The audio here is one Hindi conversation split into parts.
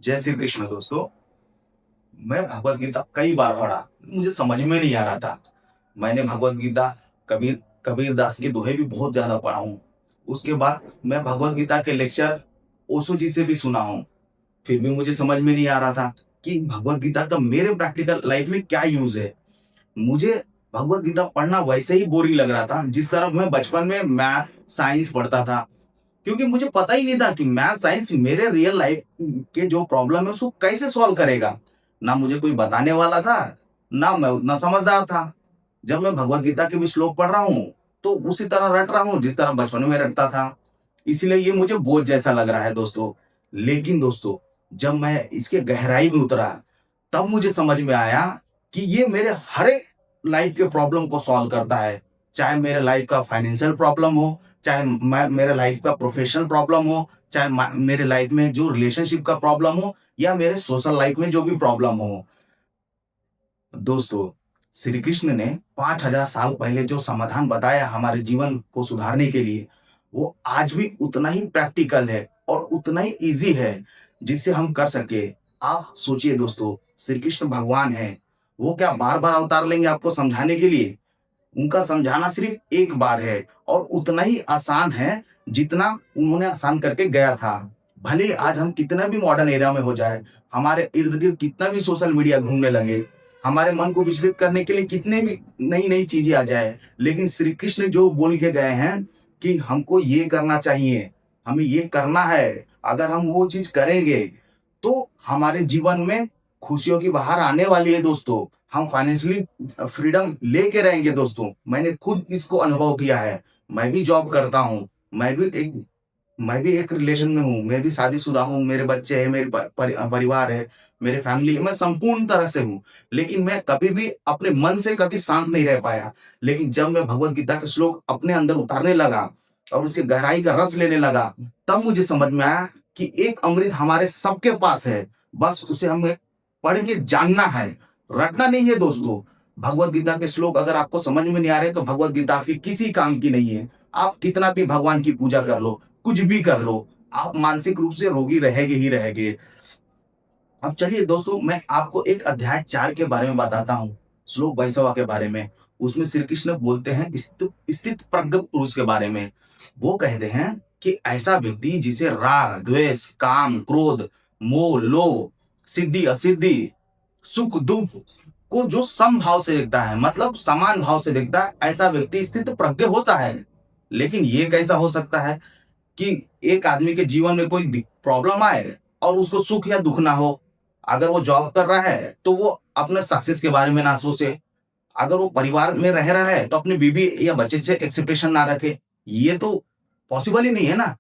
जय श्री कृष्ण दोस्तों। मैं भगवत गीता कई बार पढ़ा, मुझे समझ में नहीं आ रहा था। मैंने भगवत गीता कबीर कबीर दास के दोहे भी बहुत ज्यादा पढ़ा हूँ। उसके बाद मैं भगवत गीता के लेक्चर ओशो जी से भी सुना हूँ। फिर भी मुझे समझ में नहीं आ रहा था कि भगवत गीता का मेरे प्रैक्टिकल लाइफ में क्या यूज है। मुझे भगवत गीता पढ़ना वैसे ही बोरिंग लग रहा था जिस तरह मैं बचपन में मैथ साइंस पढ़ता था, क्योंकि मुझे पता ही नहीं था कि मैथ साइंस मेरे रियल लाइफ के जो प्रॉब्लम है उसको कैसे सॉल्व करेगा। ना मुझे कोई बताने वाला था, ना मैं उतना समझदार था। जब मैं भगवत गीता के भी श्लोक पढ़ रहा हूँ तो उसी तरह रट रहा हूँ जिस तरह बचपन में रटता था। इसलिए ये मुझे बोझ जैसा लग रहा है दोस्तों। लेकिन दोस्तों, जब मैं इसके गहराई में उतरा तब मुझे समझ में आया कि ये मेरे हर एक लाइफ के प्रॉब्लम को सॉल्व करता है। चाहे मेरे लाइफ का फाइनेंशियल प्रॉब्लम हो, चाहे मेरे लाइफ का प्रोफेशनल प्रॉब्लम हो, चाहे मेरे लाइफ में जो रिलेशनशिप का प्रॉब्लम हो, या मेरे सोशल लाइफ में जो भी प्रॉब्लम हो। दोस्तों, श्री कृष्ण ने 5000 साल पहले जो समाधान बताया हमारे जीवन को सुधारने के लिए, वो आज भी उतना ही प्रैक्टिकल है और उतना ही इजी है जिससे हम कर सके। आप सोचिए दोस्तों, श्री कृष्ण भगवान है, वो क्या बार बार अवतार लेंगे आपको समझाने के लिए? उनका समझाना सिर्फ एक बार है और उतना ही आसान है जितना उन्होंने आसान करके गया था। भले आज हम कितना भी मॉडर्न एरिया में हो जाए, हमारे इर्द गिर्द कितना भी सोशल मीडिया घूमने लगे, हमारे मन को विचलित करने के लिए कितने भी नई नई चीजें आ जाए, लेकिन श्री कृष्ण जो बोल के गए हैं कि हमको ये करना चाहिए, हमें ये करना है, अगर हम वो चीज करेंगे तो हमारे जीवन में खुशियों की बहार आने वाली है दोस्तों। हम फाइनेंशियली फ्रीडम लेके रहेंगे दोस्तों। मैंने खुद इसको अनुभव किया है। मैं भी जॉब करता हूँ, मैं भी एक रिलेशन में हूँ, मैं भी शादीशुदा हूँ, मेरे बच्चे हैं, मेरे परिवार है, मेरे फैमिली है, मैं संपूर्ण तरह से हूँ। लेकिन मैं कभी भी अपने मन से कभी शांत नहीं रह पाया। लेकिन जब मैं भगवत गीता के श्लोक अपने अंदर उतारने लगा और उसकी गहराई का रस लेने लगा, तब मुझे समझ में आया कि एक अमृत हमारे सबके पास है, बस उसे हमें पढ़ के जानना है, रटना नहीं है दोस्तों। भगवत गीता के श्लोक अगर आपको समझ में नहीं आ रहे तो भगवत गीता आपकी किसी काम की नहीं है। आप कितना भी भगवान की पूजा कर लो, कुछ भी कर लो, आप मानसिक रूप से रोगी रहेंगे ही रहेंगे। अब चलिए दोस्तों, मैं आपको एक अध्याय 4 के बारे में बताता हूँ, श्लोक 22वां के बारे में। उसमें श्री कृष्ण बोलते हैं स्थित प्रज्ञ पुरुष के बारे में। वो कहते हैं कि ऐसा व्यक्ति जिसे राग द्वेष काम क्रोध मोह लोभ सिद्धि असिद्धि सुख दुख को जो समभाव से देखता है, मतलब समान भाव से देखता है, ऐसा व्यक्ति स्थित प्रज्ञ होता है। लेकिन ये कैसा हो सकता है कि एक आदमी के जीवन में कोई प्रॉब्लम आए और उसको सुख या दुख ना हो? अगर वो जॉब कर रहा है तो वो अपने सक्सेस के बारे में ना सोचे, अगर वो परिवार में रह रहा है तो अपनी बीवी या बच्चे से एक्सपेक्टेशन ना रखे। ये तो पॉसिबल ही नहीं है ना।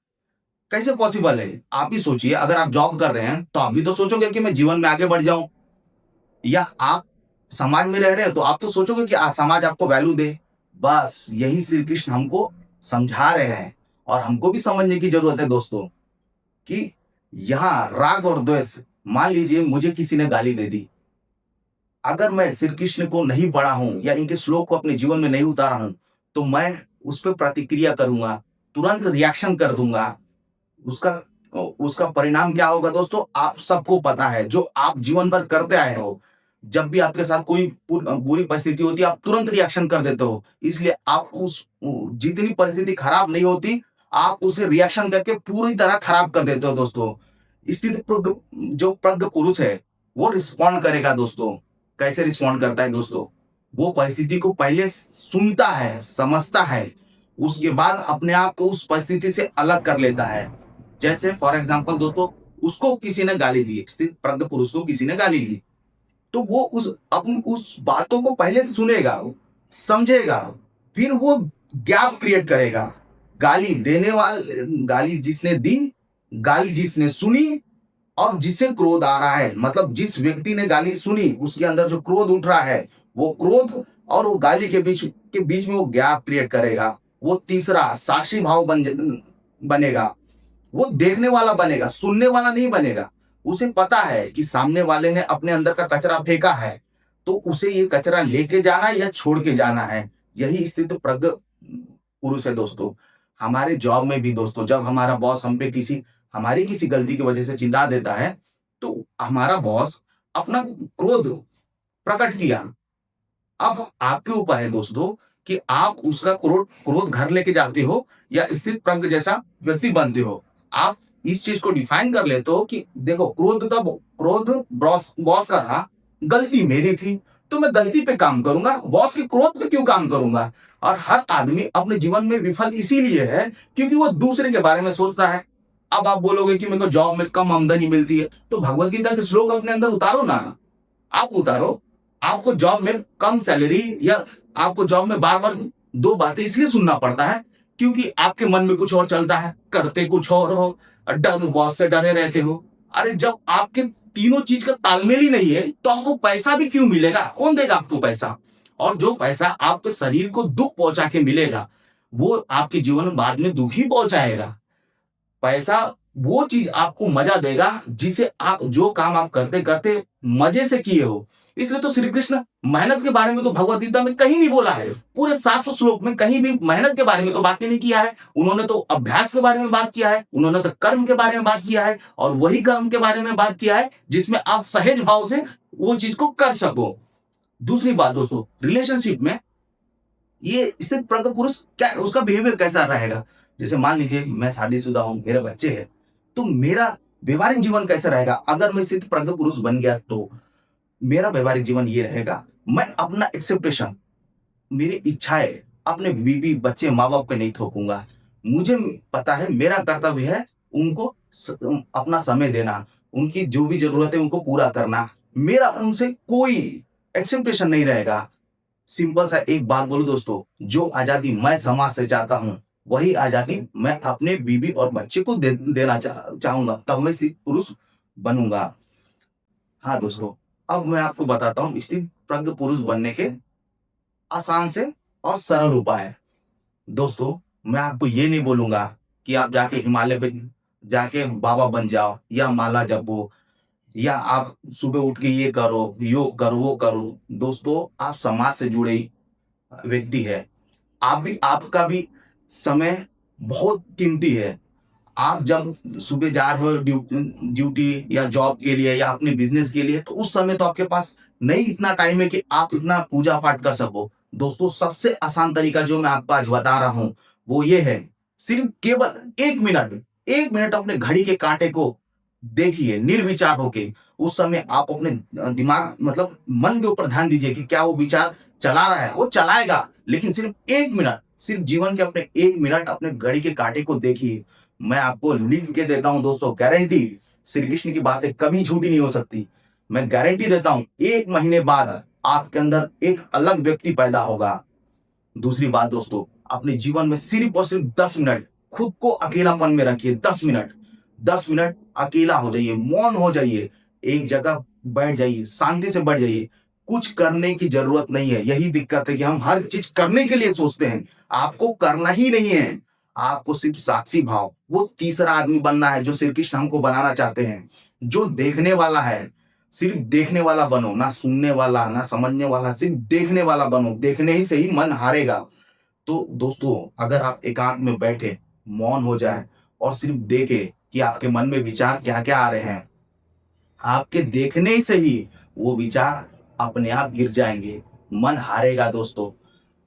कैसे पॉसिबल है? आप ही सोचिए, अगर आप जॉब कर रहे हैं तो आप भी तो सोचोगे कि मैं जीवन में आगे बढ़ जाऊं, या आप समाज में रह रहे हैं तो आप तो सोचोगे कि समाज आपको वैल्यू दे। बस यही श्री कृष्ण हमको समझा रहे हैं और हमको भी समझने की जरूरत है दोस्तों कि यहाँ राग और द्वेष, मान लीजिए मुझे किसी ने गाली दे दी, अगर मैं श्री कृष्ण को नहीं पढ़ा हूं या इनके श्लोक को अपने जीवन में नहीं उतारा हूं तो मैं उस पर प्रतिक्रिया करूंगा, तुरंत रिएक्शन कर दूंगा। उसका उसका परिणाम क्या होगा दोस्तों, आप सबको पता है, जो आप जीवन भर करते आए हो। जब भी आपके साथ कोई बुरी परिस्थिति होती है आप तुरंत रिएक्शन कर देते हो। इसलिए आप उस जितनी परिस्थिति खराब नहीं होती, आप उसे रिएक्शन करके पूरी तरह खराब कर देते हो दोस्तों। स्थित जो प्रज्ञ पुरुष है वो रिस्पॉन्ड करेगा दोस्तों। कैसे रिस्पॉन्ड करता है दोस्तों? वो परिस्थिति को पहले सुनता है, समझता है, उसके बाद अपने आप को उस परिस्थिति से अलग कर लेता है। जैसे फॉर एग्जाम्पल दोस्तों, उसको किसी ने गाली दी, स्थित प्रज्ञ पुरुष को किसी ने गाली दी, तो वो उस बातों को पहले सुनेगा, समझेगा, फिर वो गैप क्रिएट करेगा। गाली देने वाले, गाली जिसने दी, गाली जिसने सुनी, और जिससे क्रोध आ रहा है, मतलब जिस व्यक्ति ने गाली सुनी उसके अंदर जो क्रोध उठ रहा है, वो क्रोध और वो गाली के बीच में वो गैप क्रिएट करेगा। वो तीसरा साक्षी भाव बनेगा। वो देखने वाला बनेगा, सुनने वाला नहीं बनेगा। उसे पता है कि सामने वाले ने अपने अंदर का कचरा फेंका है, तो उसे ये कचरा लेके जाना है या छोड़ के जाना है। यही स्थित प्रज्ञ पुरुष है दोस्तों। हमारे जॉब में भी दोस्तों, जब हमारा बॉस हम पे हमारी किसी गलती की वजह से चिल्ला देता है, तो हमारा बॉस अपना क्रोध प्रकट किया। अब आपके ऊपर है दोस्तों कि आप उसका क्रोध क्रोध घर लेके जाते हो या स्थित प्रज्ञ जैसा व्यक्ति बनते हो। आप इस चीज को डिफाइन कर लेते हो कि देखो, क्रोध बॉस बॉस का था, गलती मेरी थी, तो मैं गलती पे काम करूंगा, बॉस के क्रोध पे क्यों काम करूंगा। और हर आदमी अपने जीवन में विफल इसीलिए है क्योंकि वो दूसरे के बारे में सोचता है। अब आप बोलोगे कि मेरे को जॉब में कम आमदनी मिलती है, तो भगवत गीता के श्लोक अपने अंदर उतारो ना, आप उतारो। आपको जॉब में कम सैलरी या आपको जॉब में बार बार दो बातें इसलिए सुनना पड़ता है क्योंकि आपके मन में कुछ और चलता है, करते कुछ और हो, डर बॉस से डरे रहते हो। अरे जब आपके तीनों चीज का तालमेल ही नहीं है तो आपको पैसा भी क्यों मिलेगा, कौन देगा आपको पैसा। और जो पैसा आपके शरीर को दुख पहुंचा के मिलेगा वो आपके जीवन में बाद में दुख ही पहुंचाएगा। पैसा वो चीज आपको मजा देगा जिसे आप जो काम आप करते करते मजे से किए हो। इसलिए तो श्री कृष्ण मेहनत के बारे में तो भगवत गीता में कहीं नहीं बोला है, पूरे 700 श्लोक में कहीं भी मेहनत के बारे में तो बात ही नहीं किया है। उन्होंने तो अभ्यास के बारे में बात किया है, उन्होंने तो कर्म के बारे में बात किया है, और वही कर्म के बारे में बात किया है जिसमें आप सहज भाव से वो चीज को कर सको। दूसरी बात दोस्तों, रिलेशनशिप में ये इससे प्रज्ञ पुरुष क्या उसका बिहेवियर कैसा रहेगा। जैसे मान लीजिए मैं शादीशुदा हूँ, मेरे बच्चे हैं, तो मेरा व्यवहारिक जीवन कैसा रहेगा अगर मैं स्थित प्रज्ञ पुरुष बन गया। तो मेरा व्यवहारिक जीवन ये रहेगा, मैं अपना एक्सेप्टेशन, मेरी इच्छाएं अपने बीवी बच्चे माँ बाप पे नहीं थोपूंगा। मुझे पता है मेरा कर्तव्य है उनको अपना समय देना, उनकी जो भी जरूरत है उनको पूरा करना। मेरा उनसे कोई एक्सेप्टेशन नहीं रहेगा। सिंपल सा एक बात बोलूं दोस्तों, जो आजादी मैं समाज से चाहता हूं वही आजादी मैं अपने बीवी और बच्चे को देना चाहूंगा, तब मैं सिर्फ पुरुष बनूंगा। हाँ दोस्तों, अब मैं आपको बताता हूँ स्थित प्रज्ञ पुरुष बनने के आसान से और सरल उपाय। दोस्तों, मैं आपको ये नहीं बोलूंगा कि आप जाके हिमालय पे जाके बाबा बन जाओ या माला जपो या आप सुबह उठ के ये करो, योग करो, वो करो। दोस्तों, आप समाज से जुड़े व्यक्ति है, आप भी, आपका भी समय बहुत कीमती है। आप जब सुबह जा रहे हो ड्यूटी या जॉब के लिए या अपने बिजनेस के लिए, तो उस समय तो आपके पास नहीं इतना टाइम है कि आप इतना पूजा पाठ कर सको। दोस्तों, सबसे आसान तरीका जो मैं आपको आज बता रहा हूं वो ये है, सिर्फ केवल 1 मिनट, 1 मिनट अपने घड़ी के कांटे को देखिए निर्विचार होके। उस समय आप अपने दिमाग मतलब मन के ऊपर ध्यान दीजिए कि क्या वो विचार चला रहा है, वो चलाएगा, लेकिन सिर्फ 1 मिनट, सिर्फ जीवन के अपने 1 मिनट अपने घड़ी के कांटे को देखिए। मैं आपको लिख के देता हूं दोस्तों, गारंटी, श्री कृष्ण की बातें कभी झूठी नहीं हो सकती। मैं गारंटी देता हूं 1 महीने बाद आपके अंदर एक अलग व्यक्ति पैदा होगा। दूसरी बात दोस्तों, अपने जीवन में सिर्फ और सिर्फ 10 मिनट खुद को अकेलापन में रखिए। 10 मिनट, 10 मिनट अकेला हो जाइए, मौन हो जाइए, एक जगह बैठ जाइए, शांति से बैठ जाइए। कुछ करने की जरूरत नहीं है। यही दिक्कत है कि हम हर चीज करने के लिए सोचते हैं, आपको करना ही नहीं है। आपको सिर्फ साक्षी भाव, वो तीसरा आदमी बनना है जो श्री कृष्ण हमको बनाना चाहते हैं, जो देखने वाला है। सिर्फ देखने वाला बनो, ना सुनने वाला ना समझने वाला, सिर्फ देखने वाला बनो। देखने ही से ही मन हारेगा। तो दोस्तों, अगर आप एकांत में बैठे, मौन हो जाए और सिर्फ देखे कि आपके मन में विचार क्या क्या आ रहे हैं, आपके देखने से ही वो विचार अपने आप गिर जाएंगे, मन हारेगा दोस्तों।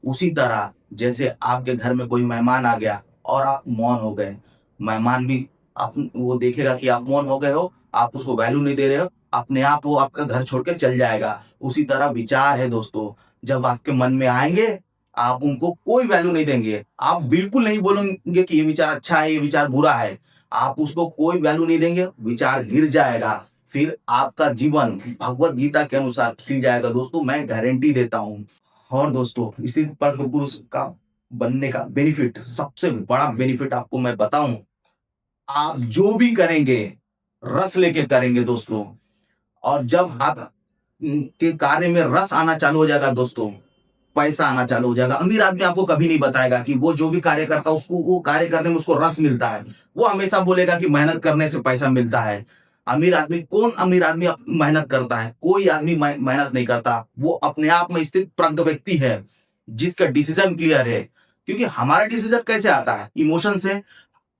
उसी तरह जैसे आपके घर में कोई मेहमान आ गया और आप मौन हो गए, मेहमान भी आप वो देखेगा कि आप मौन हो गए हो, आप उसको वैल्यू नहीं दे रहे हो, अपने आप वो आपका घर छोड़ के चल जाएगा। उसी तरह विचार है दोस्तों, जब आपके मन में आएंगे आप उनको कोई वैल्यू नहीं देंगे। आप बिल्कुल नहीं बोलेंगे कि ये विचार अच्छा है, ये विचार बुरा है, आप उसको कोई वैल्यू नहीं देंगे, विचार गिर जाएगा। फिर आपका जीवन भगवत गीता के अनुसार खिल जाएगा दोस्तों, मैं गारंटी देता हूं। और दोस्तों, इसी पर पुरुष का बनने का बेनिफिट, सबसे बड़ा बेनिफिट आपको मैं बताऊं, आप जो भी करेंगे रस लेके करेंगे दोस्तों। और जब आप के कार्य में रस आना चालू हो जाएगा दोस्तों, पैसा आना चालू हो जाएगा। अमीर आदमी आपको कभी नहीं बताएगा कि वो जो भी कार्य करता है उसको वो कार्य करने में उसको रस मिलता है। वो हमेशा बोलेगा कि मेहनत करने से पैसा मिलता है। अमीर आदमी, कौन अमीर आदमी मेहनत करता है? कोई आदमी मेहनत नहीं करता। वो अपने आप में स्थित प्रज्ञ व्यक्ति है जिसका डिसीजन क्लियर है। क्योंकि हमारा डिसीजन कैसे आता है? इमोशन से।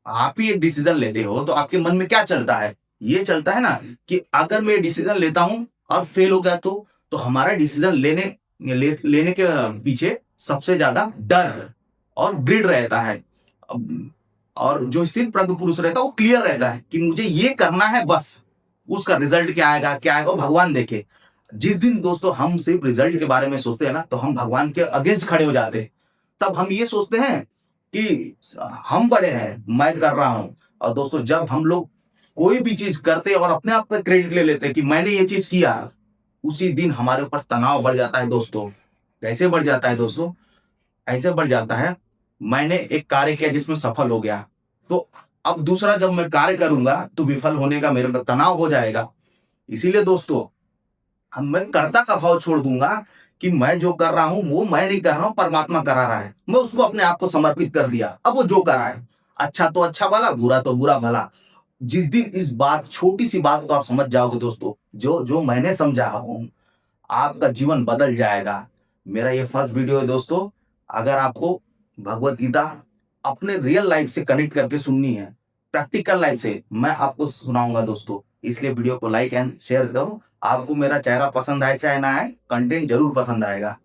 आप ही एक डिसीजन लेते हो तो आपके मन में क्या चलता है? ये चलता है ना कि अगर मैं डिसीजन लेता हूं और फेल हो गया तो हमारा डिसीजन लेने के पीछे सबसे ज्यादा डर और ग्रिड रहता है। और जो स्थिर प्रज्ञ पुरुष रहता है वो क्लियर रहता है कि मुझे ये करना है बस, उसका रिजल्ट क्या आएगा वो भगवान देखे। जिस दिन दोस्तों हम सिर्फ रिजल्ट के बारे में सोचते हैं ना, तो हम भगवान के अगेंस्ट खड़े हो जाते हैं। तब हम ये सोचते हैं कि हम बड़े हैं, मैं कर रहा हूं। और दोस्तों जब हम लोग कोई भी चीज करते हैं और अपने आप पर क्रेडिट ले लेते हैं कि मैंने ये चीज किया, उसी दिन हमारे ऊपर तनाव बढ़ जाता है दोस्तों। कैसे बढ़ जाता है दोस्तों? ऐसे बढ़ जाता है, मैंने एक कार्य किया जिसमें सफल हो गया, तो अब दूसरा जब मैं कार्य करूंगा तो विफल होने का मेरे पर तनाव हो जाएगा। इसीलिए दोस्तों मैं कर्ता का भाव छोड़ दूंगा कि मैं जो कर रहा हूं वो मैं नहीं कर रहा हूं, परमात्मा करा रहा है। मैं उसको अपने आप को समर्पित कर दिया, अब वो जो कर रहा है, अच्छा तो अच्छा भला, बुरा तो बुरा भला। जिस दिन इस बात, छोटी सी बात को आप समझ जाओगे दोस्तों, जो जो मैंने समझा हूं, आपका जीवन बदल जाएगा। मेरा ये फर्स्ट वीडियो है दोस्तों। अगर आपको भगवत गीता अपने रियल लाइफ से कनेक्ट करके सुननी है, प्रैक्टिकल लाइफ से मैं आपको सुनाऊंगा दोस्तों, इसलिए वीडियो को लाइक एंड शेयर करो। आपको मेरा चेहरा पसंद आए चाहे ना आए, कंटेंट जरूर पसंद आएगा।